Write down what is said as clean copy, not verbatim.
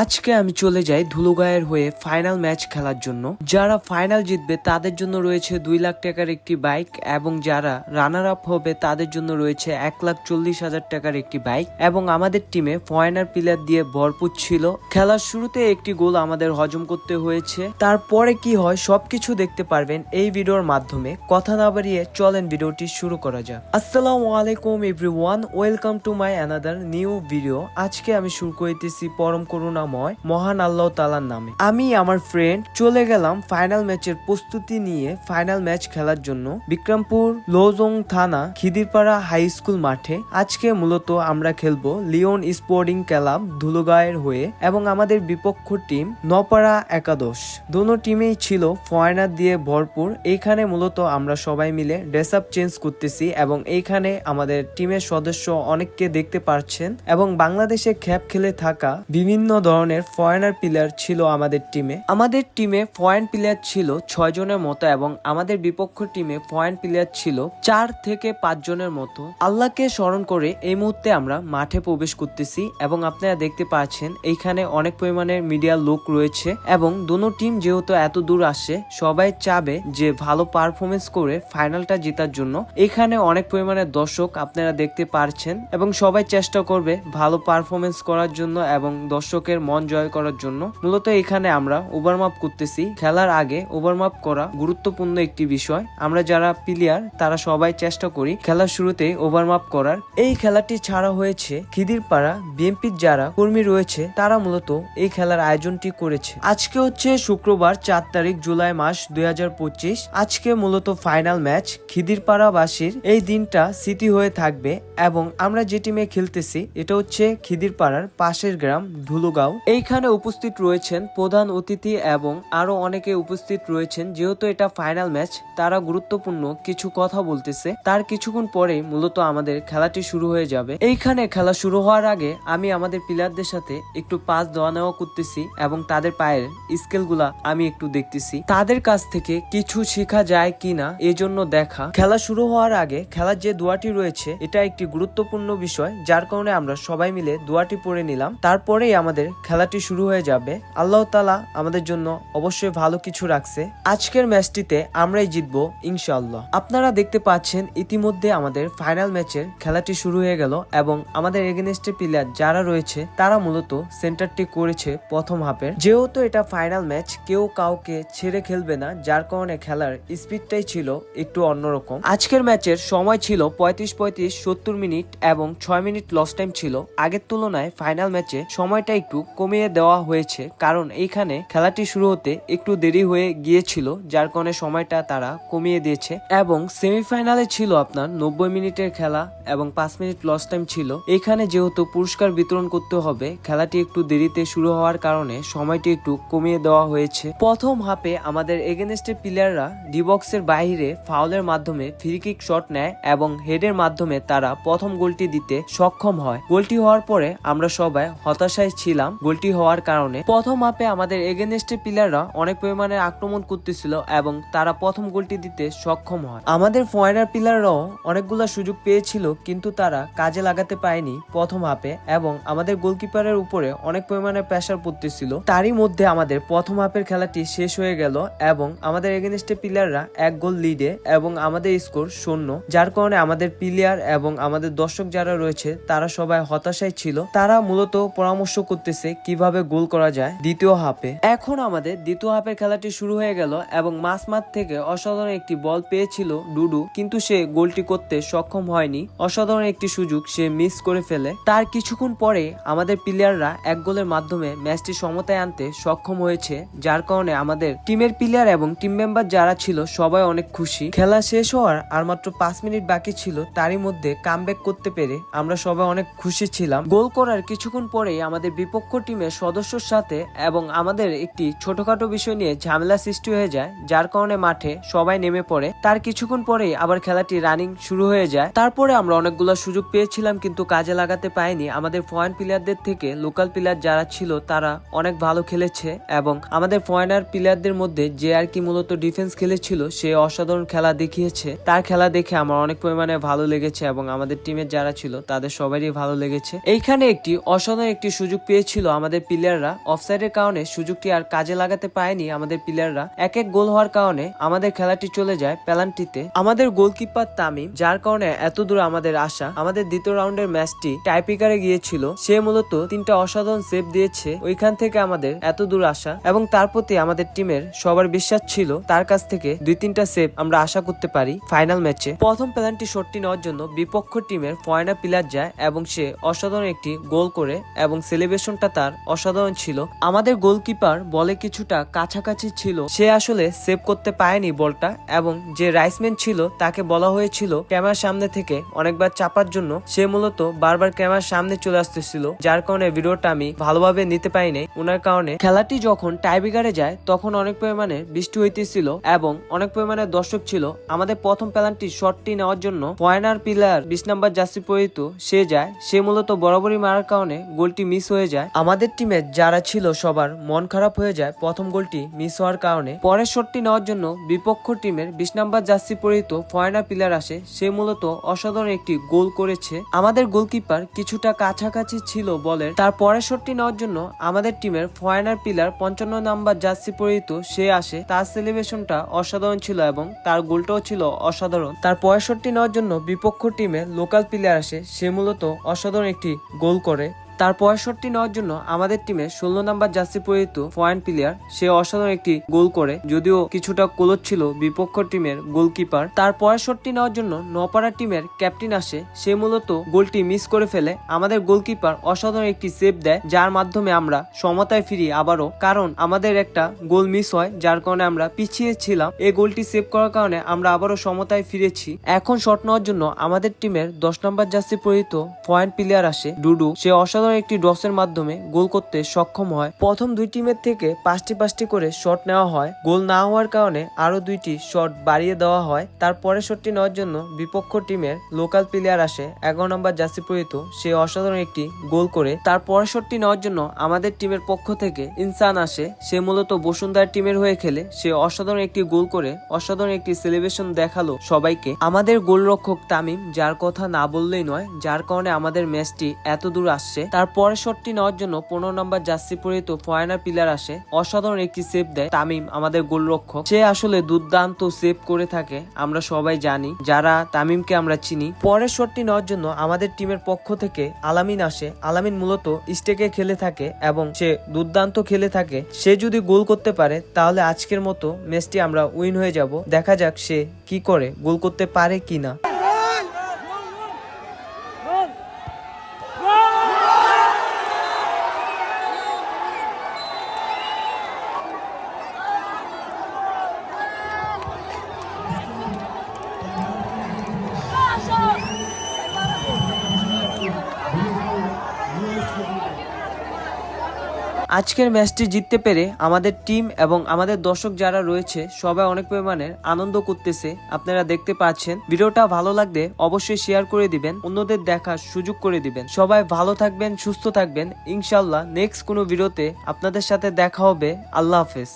আজকে আমি চলে যাই ধুলুগাঁয়ের হয়ে ফাইনাল ম্যাচ খেলার জন্য। যারা ফাইনাল জিতবে তাদের জন্য রয়েছে 2 লাখ টাকার একটি বাইক, এবং যারা রানার আপ হবে তাদের জন্য রয়েছে 1,40,000 টাকার একটি বাইক। এবং আমাদের টিমে ফরেনার প্লেয়ার দিয়ে ভরপুর ছিল। খেলার শুরুতে একটি গোল আমাদের হজম করতে হয়েছে, তারপরে কি হয় সবকিছু দেখতে পারবেন এই ভিডিওর মাধ্যমে। কথা না বাড়িয়ে চলেন ভিডিওটি শুরু করা যাক। আসসালামু আলাইকুম everyone, welcome to my another new video. আজকে আমি শুরু করতেছি পরম করুণাময় মহান আল্লাহ তাআলার নামে। আমি আমার ফ্রেন্ড চলে গেলাম ফাইনাল ম্যাচের প্রস্তুতি নিয়ে ফাইনাল ম্যাচ খেলার জন্য বিক্রমপুর লোজং থানা খিদিরপাড়া হাই স্কুল মাঠে। আজকে মূলত আমরা খেলবো লিওন স্পোর্টিং ক্লাব ধুলুগাঁয়ের হয়ে, এবং আমাদের বিপক্ষ টিম নপাড়া একাদশ। দোনো টিমেই ছিল ফরেনার দিয়ে ভরপুর। এইখানে মূলত আমরা সবাই মিলে ড্রেস আপ চেঞ্জ করতেছি, এবং এইখানে আমাদের টিমের সদস্য অনেককে দেখতে পাচ্ছেন, এবং বাংলাদেশে খ্যাপ খেলে থাকা বিভিন্ন ধরনের ফরেনার প্লেয়ার ছিল আমাদের টিমে। আমাদের টিমে ফরেন প্লেয়ার ছিল 6 জনের মতো, এবং আমাদের বিপক্ষ টিমে ফরেন প্লেয়ার ছিল 4 থেকে 5 জনের মতো। আল্লাহকে স্মরণ করে এই মুহূর্তে আমরা মাঠে প্রবেশ করতেছি, এবং আপনারা দেখতে পাচ্ছেন এইখানে অনেক পরিমাণের মিডিয়া লোক রয়েছে। এবং দোনো টিম যেহেতু এত দূর আসে, সবাই চাবে যে ভালো পারফরমেন্স করে ফাইনালটা জেতার জন্য। এখানে অনেক পরিমাণের দর্শক আপনারা দেখতে পারছেন, এবং সবাই চেষ্টা করবে ভালো পারফরমেন্স করার জন্য এবং দর্শকের মন জয় করার জন্য। মূলত এখানে আমরা ওভারম্যাপ করতেছি। খেলার আগে ওভারম্যাপ করা গুরুত্বপূর্ণ একটি বিষয়। আমরা যারা প্লেয়ার তারা সবাই চেষ্টা করি খেলার শুরুতেই ওভারম্যাপ করার। এই খেলাটি ছাড়া হয়েছে খিদিরপাড়া বিএনপির যারা কর্মী রয়েছে তারা মূলত এই খেলার আয়োজনটি করেছে। আজকে হচ্ছে শুক্রবার 4 তারিখ জুলাই মাস 2025। আজকে মূলত ফাইনাল ম্যাচ খিদিরপাড়াবাসীর এই দিনটা স্মৃতি হয়ে থাকবে। এবং আমরা যে টিমে খেলতেছি এটা হচ্ছে খিদিরপাড়ার পাশের গ্রাম ধুলুগাঁও। এইখানে উপস্থিত রয়েছেন প্রধান অতিথি এবং আরো অনেকে উপস্থিত রয়েছেন। যেহেতু এটা ফাইনাল ম্যাচ, তারা গুরুত্বপূর্ণ কিছু কথা বলতেছে। তার কিছুক্ষণ পরে মূলত আমাদের খেলাটি শুরু হয়ে যাবে। এইখানে খেলা শুরু হওয়ার আগে আমি আমাদের প্লেয়ারদের সাথে একটু পাস দেওয়া নেওয়া করতেছি, এবং তাদের পায়ের স্কেল গুলা আমি একটু দেখতেছি, তাদের কাছ থেকে কিছু শেখা যায় কিনা এজন্য দেখা। খেলা শুরু হওয়ার আগে খেলার যে দোয়াটি রয়েছে এটা একটি গুরুত্বপূর্ণ বিষয়, যার কারণে আমরা সবাই মিলে দোয়াটি পড়ে নিলাম। তারপরেই আমাদের খেলাটি শুরু হয়ে যাবে। আল্লাহ তাআলা আমাদের জন্য অবশ্যই ভালো কিছু রাখছে। আজকের ম্যাচটিতে আমরাই জিতবো ইনশাআল্লাহ। আপনারা দেখতে পাচ্ছেন ইতিমধ্যে আমাদের ফাইনাল ম্যাচের খেলাটি শুরু হয়ে গেল, এবং আমাদের এগেনস্টে প্লেয়ার যারা রয়েছে তারা মূলত সেন্টারটি করেছে প্রথম হাফের। যেহেতু এটা ফাইনাল ম্যাচ, কেউ কাউকে ছেড়ে খেলবে না, যার কারণে খেলার স্পিডটাই ছিল একটু অন্যরকম। আজকের ম্যাচের সময় ছিল 35 70 মিনিট, এবং 6 মিনিট লস টাইম ছিল। আগের তুলনায় ফাইনাল ম্যাচে সময়টা একটু কমিয়ে দেওয়া হয়েছে, কারণ এইখানে খেলাটি শুরু হতে একটু দেরি হয়ে গিয়েছিল, যার কারণে সময়টা তারা কমিয়ে দিয়েছে। এবং সেমিফাইনালে ছিল আপনার 90 মিনিটের খেলা, এবং 5 মিনিট লস টাইম ছিল। এখানে যেহেতু পুরস্কার বিতরণ করতে হবে, খেলাটি একটু দেরিতে শুরু হওয়ার কারণে সময়টি একটু কমিয়ে দেওয়া হয়েছে। প্রথম হাফে আমাদের এগেনস্টের প্লেয়াররা ডিবক্সের বাইরে ফাউলের মাধ্যমে ফ্রি কিক শট নেয়, এবং হেডের মাধ্যমে তারা প্রথম গোলটি দিতে সক্ষম হয়। গোলটি হওয়ার পরে আমরা সবাই হতাশায় ছিলাম গোলটি হওয়ার কারণে। প্রথম হাফে আমাদের এগেনস্টের প্লেয়াররা অনেক পরিমাণে আক্রমণ করতেছিল, এবং তারা প্রথম গোলটি দিতে সক্ষম হয়। আমাদের ফরেনার প্লেয়াররাও অনেকগুলা সুযোগ পেয়েছিল, কিন্তু তারা কাজে লাগাতে পারেনি প্রথম হাফে, এবং আমাদের গোলকিপারের উপরে অনেক পরিমাণে প্রেসার পড়তেছিল। তারই মধ্যে আমাদের প্রথম হাফের খেলাটি শেষ হয়ে গেল, এবং আমাদের এগেনস্টের প্লেয়াররা 1 গোল লিডে, এবং আমাদের স্কোর 0, যার কারণে আমাদের প্লেয়ার এবং আমাদের দর্শক যারা রয়েছে তারা সবাই হতাশায় ছিল। তারা মূলত পরামর্শ করতেছে কিভাবে গোল করা যায় দ্বিতীয় হাফে। এখন আমাদের দ্বিতীয় হাফের খেলাটি শুরু হয়ে গেল, এবং মাঝমাঠ থেকে অসাধারণ একটি বল পেয়েছিল ডুডু, কিন্তু সে গোলটি করতে সক্ষম হয়নি। অসাধারণ একটি সুযোগ সে মিস করে ফেলে। তার কিছুক্ষণ পরে আমাদের প্লেয়াররা 1 গোলের মাধ্যমে ম্যাচটি সমতায় আনতে সক্ষম হয়েছে, যার কারণে আমাদের টিমের প্লেয়ার এবং টিম মেম্বার যারা ছিল সবাই অনেক খুশি। খেলা শেষ হওয়ার আর মাত্র 5 মিনিট বাকি ছিল, তারই মধ্যে কামব্যাক করতে পেরে আমরা সবাই অনেক খুশি ছিলাম। গোল করার কিছুক্ষণ পরেই আমাদের বিপক্ষ টিমের সদস্যর সাথে এবং আমাদের একটি ছোটখাটো বিষয় নিয়ে ঝামেলা সৃষ্টি হয়ে যায়, যার কারণে মাঠে সবাই নেমে পড়ে। তার কিছুক্ষণ পরেই আবার খেলাটি রানিং শুরু হয়ে যায়। তারপরে আমরা অনেকগুলো সুযোগ পেয়েছিলাম, কিন্তু কাজে লাগাতে পারিনি। আমাদের ফরেন প্লেয়ারদের থেকে লোকাল প্লেয়ার যারা ছিল তারা অনেক ভালো খেলেছে, এবং আমাদের ফরেনার প্লেয়ারদের মধ্যে যে আর কি মূলত ডিফেন্স খেলেছিল সে অসাধারণ খেলা দেখিয়েছে। তার খেলা দেখে আমার অনেক পরিমাণে ভালো লেগেছে, এবং আমাদের টিমের যারা ছিল তাদের সবারই ভালো লেগেছে। এইখানে একটি অসাধারণ একটি সুযোগ পেয়েছিল ছিল আমাদের প্লেয়াররা অফসাইডের কারণে সুযোগটি আর কাজে লাগাতে পারেনি আমাদের প্লেয়াররা। এক এক গোল হওয়ার কারণে আমাদের খেলাটি চলে যায় পেনাল্টিতে। আমাদের গোলকিপার তামিম, যার কারণে এত দূর আমাদের আসা। আমাদের দ্বিতীয় রাউন্ডের ম্যাচটি টাইপিকারে গিয়েছিল। সে মূলত 3টা অসাধারণ সেভ দিয়েছে, ওইখান থেকে আমাদের এত দূর আসা এবং তার প্রতি আমাদের টিমের সবার বিশ্বাস ছিল তার কাছ থেকে 2-3টা সেভ আমরা আশা করতে পারি ফাইনাল ম্যাচে। প্রথম পেনাল্টি শটটি নেওয়ার জন্য বিপক্ষ টিমের ফয়না প্লেয়ার যায় এবং সে অসাধারণ একটি গোল করে এবং সেলিব্রেশনটা তার অসাধারণ ছিল। আমাদের গোলকিপার বলে কিছুটা কাছাকাছি ছিল, সে আসলে সেভ করতে পারেনি বলটা এবং যে রাইসম্যান ছিল তাকে বলা হয়েছিল ক্যামেরার সামনে থেকে অনেকবার চাপার জন্য। সে মূলত বারবার ক্যামেরার সামনে চলে আসতেছিল, যার কারণে ভিডিওটা আমি ভালোভাবে নিতে পারিনি। ওনার কারণে খেলাটি যখন টাইব্রেকারে যায় তখন অনেক পরিমাণে বৃষ্টি হইতেছিল এবং অনেক পরিমাণে দর্শক ছিল। আমাদের প্রথম পেনাল্টি শটটি নেওয়ার জন্য ফয়নার প্লেয়ার 20 নাম্বার জার্সি পরিহিত সে যায়। সে মূলত বরাবরই মারার কারণে গোলটি মিস হয়ে যায়। আমাদের টিমে যারা ছিল সবার মন খারাপ হয়ে যায় প্রথম গোলটি মিস হওয়ার কারণে। পরের শটটি নেওয়ার জন্য বিপক্ষ টিমের 20 নাম্বার জার্সি পরিহিত ফয়নার প্লেয়ার আসে। সে মূলত অসাধারণ একটি গোল করেছে। আমাদের গোলকিপার কিছুটা কাছাকাছি ছিল বলের। তার পরের শটটি নেওয়ার জন্য আমাদের টিমের ফয়নার প্লেয়ার 55 নাম্বার জার্সি পরিহিত সে আসে। তার সেলিব্রেশনটা অসাধারণ ছিল এবং তার গোলটাও ছিল অসাধারণ। তার পরের শটটি নেওয়ার জন্য বিপক্ষ টিমের লোকাল প্লেয়ার আসে। সে মূলত অসাধারণ একটি গোল করে। তার পরের শটটি নেওয়ার জন্য আমাদের টিমে 16 নাম্বার জার্সি পরিহিত ফরেন প্লেয়ার সে অসাধারণ একটি গোল করে, যদিও কিছুটা ক্লোজ ছিল বিপক্ষ টিমের গোলকিপার। তার পরের শটটি নেওয়ার জন্য নপাড়া টিমের ক্যাপ্টেন আসে। সে মূলত গোলটি মিস করে ফেলে। আমাদের গোলকিপার অসাধারণ একটি সেভ দেয়, যার মাধ্যমে আমরা সমতায় ফিরি আবারও, কারণ আমাদের একটা গোল মিস হয় যার কারণে আমরা পিছিয়ে ছিলাম। এই গোলটি সেভ করার কারণে আমরা আবারও সমতায় ফিরেছি। এখন শট নেওয়ার জন্য আমাদের টিমের 10 নাম্বার জার্সি পরিহিত ফরেন প্লেয়ার আসে ডুডু। সে অসাধারণ একটি ডসের মাধ্যমে গোল করতে সক্ষম হয়। প্রথম দুই টিমের থেকে 5টি করে শট নেওয়া হয়। গোল না হওয়ার কারণে আরো 2টি শট বাড়িয়ে দেওয়া হয়। তারপরে শটটি নেওয়ার জন্য বিপক্ষ টিমের লোকাল প্লেয়ার আসে 11 নম্বর জার্সি পরিহিত, সে অসাধারণ একটি গোল করে। তারপরে শটটি নেওয়ার জন্য আমাদের টিমের পক্ষ থেকে ইনসান আসে। সে মূলত বসুন্ধরা টিমের হয়ে খেলে। সে অসাধারণ একটি গোল করে অসাধারণ একটি সেলিব্রেশন দেখালো সবাইকে। আমাদের গোলরক্ষক তামিম, যার কথা না বললেই নয়, যার কারণে আমাদের ম্যাচটি এত দূর আসছে। তারপরে শটটি নেওয়ার জন্য 15 নম্বর জার্সি পরিহিত ফয়নার প্লেয়ার আসে। অসাধারণ একটি সেভ দেয় তামিম, আমাদের গোলরক্ষক। সে আসলে দুর্দান্ত সেভ করে থাকে, আমরা সবাই জানি যারা তামিমকে আমরা চিনি। পরের শটটি নেওয়ার জন্য আমাদের টিমের পক্ষ থেকে আলামিন আসে। আলামিন মূলত স্টেকে খেলে থাকে এবং সে দুর্দান্ত খেলে থাকে। সে যদি গোল করতে পারে তাহলে আজকের মতো ম্যাচটি আমরা উইন হয়ে যাব। দেখা যাক সে কি করে, গোল করতে পারে কিনা। আজকের ম্যাচটি জিততে পেরে আমাদের টিম এবং আমাদের দর্শক যারা রয়েছে সবাই অনেক পরিমাণে আনন্দ করতেছে, আপনারা দেখতে পাচ্ছেন। ভিডিওটা ভালো লাগলে অবশ্যই শেয়ার করে দিবেন, অন্যদের দেখার সুযোগ করে দিবেন। সবাই ভালো থাকবেন, সুস্থ থাকবেন। ইনশাল্লাহ নেক্সট কোনো ভিডিওতে আপনাদের সাথে দেখা হবে। আল্লাহ হাফেজ।